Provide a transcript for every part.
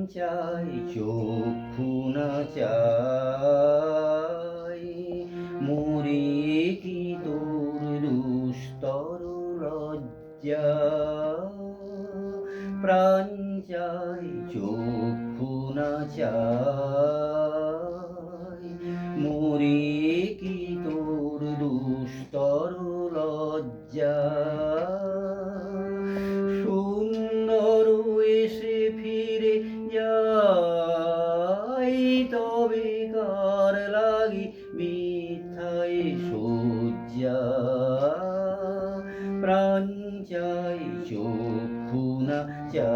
চাই চক্ষু না চাই মরে কি তোর দুস্তর লজ্জা প্রাণ চাই চক্ষু না চাই মরে কি তোর দুস্তর লজ্জা সুন্দর এসে ফিরে যাই তবে কার লাগি মিথ্যায় সজ্জা প্রাণ চাই চক্ষু না চাই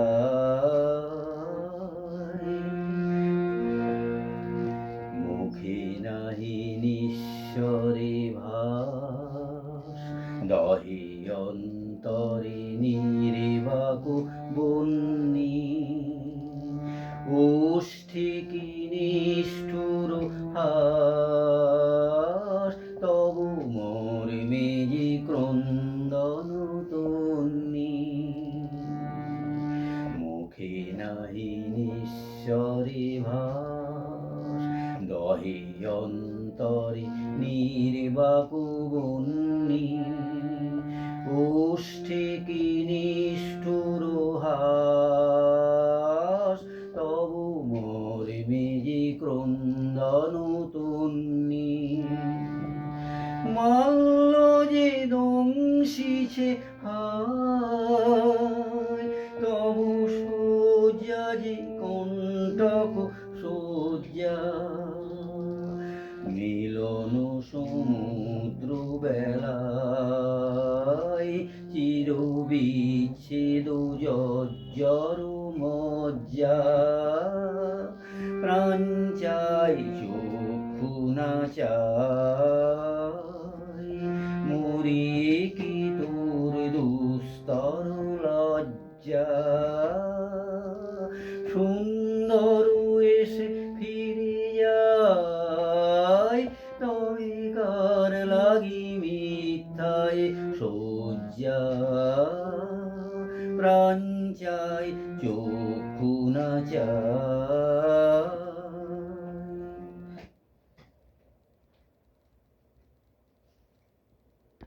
মুখে নাহি নিঃস্বরে ভাস দহে অন্তরে নির্বাক বন্যি ওষ্ঠে কি নিষ্ঠুর হাস তবু মর্মে যে ক্রন্দন তন্নি মুখে নাহি নিঃস্বরে ভাস দহে অন্তরে নির্বাক বন্যি ওষ্ঠে কি নিষ্ঠুর হাস তবু মর্মে যে ক্রন্দন তন্নি মাল্য যে দংশিছে হায় তবু সজ্জা যে কণ্টক সজ্জা মিলন সমুদ্র বেলায় চির বিচ্ছেদ জর্জর মজ্জা প্রাণ চাই চক্ষু না চাই